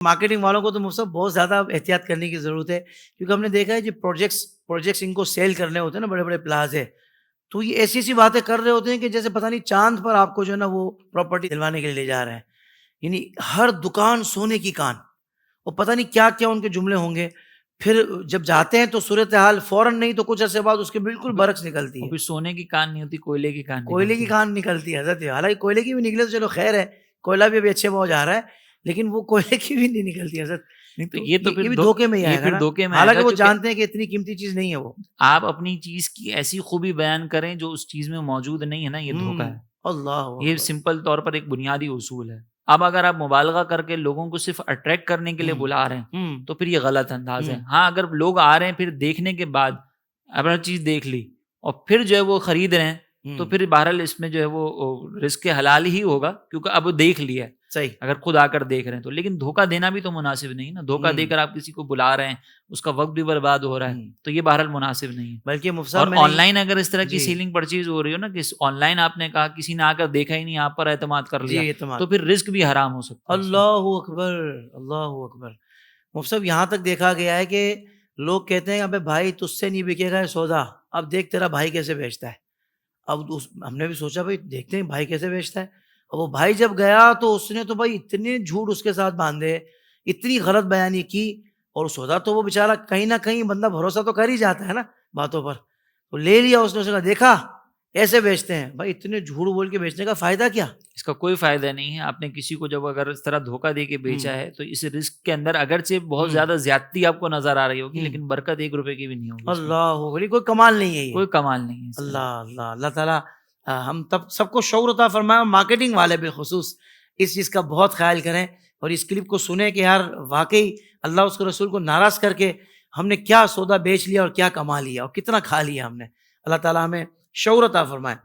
Marketing والوں کو تو مفت بہت زیادہ احتیاط کرنے کی ضرورت ہے، کیونکہ ہم نے دیکھا ہے جو پروجیکٹس ان کو سیل کرنے ہوتے ہیں نا، بڑے بڑے پلازے، تو یہ ایسی ایسی باتیں کر رہے ہوتے ہیں کہ جیسے پتہ نہیں چاند پر آپ کو جو ہے نا وہ پراپرٹی دلوانے کے لیے لے جا رہے ہیں. یعنی ہر دکان سونے کی کان، اور پتہ نہیں کیا کیا ان کے جملے ہوں گے. پھر جب جاتے ہیں تو صورتحال فوراً نہیں تو کچھ عرصے بعد اس کے بالکل برعکس نکلتی وہ ہے. پھر سونے کی کان نہیں ہوتی، کوئلے کی کان کوئلے کی نکلتی ہے. کان نکلتی ہے حضرت. حالانکہ کوئلے کی بھی نکلے تو چلو خیر ہے، کوئلہ بھی ابھی اچھے بہت جا رہا ہے، لیکن وہ کوئلے کی بھی نہیں نکلتی حضرت. نہیں تو تو یہ تو یہ پھر بھی دھوکے میں ہی یہ آئے گا پھر نا، دھوکے میں آئے حالانکہ گا، وہ کیونکہ جانتے ہیں کہ اتنی قیمتی چیز نہیں ہے وہ. آپ اپنی چیز کی ایسی خوبی بیان کریں جو اس چیز میں موجود نہیں ہے نا، یہ دھوکا ہے. اللہ یہ اکبر. سمپل طور پر ایک بنیادی اصول ہے. اب اگر آپ مبالغہ کر کے لوگوں کو صرف اٹریکٹ کرنے کے لیے بلا رہے ہیں تو پھر یہ غلط انداز ہے. ہاں اگر لوگ آ رہے ہیں پھر دیکھنے کے بعد اپنا چیز دیکھ لی اور پھر جو ہے وہ خرید رہے ہیں تو پھر بہرحال اس میں جو ہے وہ رزق حلال ہی ہوگا، کیونکہ اب دیکھ لیا ہے. صحیح. اگر خود آ کر دیکھ رہے ہیں تو، لیکن دھوکہ دینا بھی تو مناسب نہیں نا. دھوکہ دے کر آپ کسی کو بلا رہے ہیں، اس کا وقت بھی برباد ہو رہا ہے، تو یہ بہرحال مناسب نہیں ہے. بلکہ مفت اور صاحب میں آن لائن اگر اس طرح کی جی سیلنگ پرچیز ہو رہی ہو نا کہ آن لائن آپ نے کہا کسی نے آ کر دیکھا ہی نہیں، آپ پر اعتماد کر جی لیا، اعتماد. تو پھر رزق بھی حرام ہو سکتا ہے. اللہ اکبر. اللہ اکبر. مفت صاحب یہاں تک دیکھا گیا ہے کہ لوگ کہتے ہیں ابے بھائی تجھ سے نہیں بکے گا یہ سودا، اب دیکھ تیرا بھائی کیسے بیچتا ہے. اب ہم نے بھی سوچا بھائی دیکھتے ہیں بھائی کیسے بیچتا ہے. اور وہ بھائی جب گیا تو اس نے تو بھائی اتنے جھوٹ اس کے ساتھ باندھے، اتنی غلط بیانی کی، اور سودا تو وہ بیچارہ کہیں نہ کہیں بندہ بھروسہ تو کر ہی جاتا ہے نا باتوں پر، تو لے لیا اس نے کہا دیکھا ایسے بیچتے ہیں. بھائی اتنے جھوٹ بول کے بیچنے کا فائدہ کیا؟ اس کا کوئی فائدہ نہیں ہے. آپ نے کسی کو جب اگر اس طرح دھوکہ دے کے بیچا ہے تو اس رزق کے اندر اگرچہ بہت زیادہ زیادتی آپ کو نظر آ رہی ہوگی، لیکن برکت 1 روپے کی بھی نہیں ہوگی. اللہ اکبر. کوئی کمال نہیں ہے یہ. کوئی کمال نہیں ہے اس کا. اللہ اللہ اللہ تعالیٰ ہم تب سب کو شعور عطا فرمائے، اور مارکیٹنگ والے بالخصوص اس چیز کا بہت خیال کریں، اور اس کلپ کو سنیں کہ یار واقعی اللہ اس کے رسول کو ناراض کر کے ہم نے کیا سودا بیچ لیا اور کیا کما لیا اور کتنا کھا لیا ہم نے. اللہ تعالیٰ ہمیں شعور عطا فرمائے.